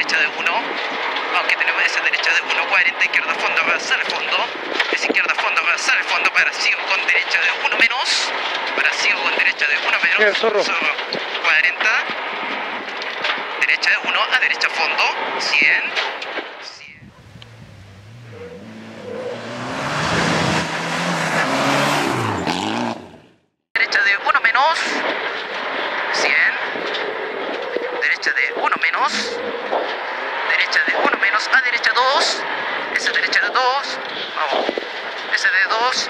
derecha de 1. Aunque tenemos esa derecha de 1, 40, izquierda fondo, avanza al fondo. Esa izquierda fondo, avanza al fondo, para sigo con derecha de 1 menos. Para sigo con derecha de 1 menos. Bien, zorro. 40. Derecha de 1 a derecha fondo. 100. Derecha de 1 menos. 100. Derecha de 1 menos. Derecha de 1 menos a derecha 2. Esa derecha de 2. Vamos. Esa de 2.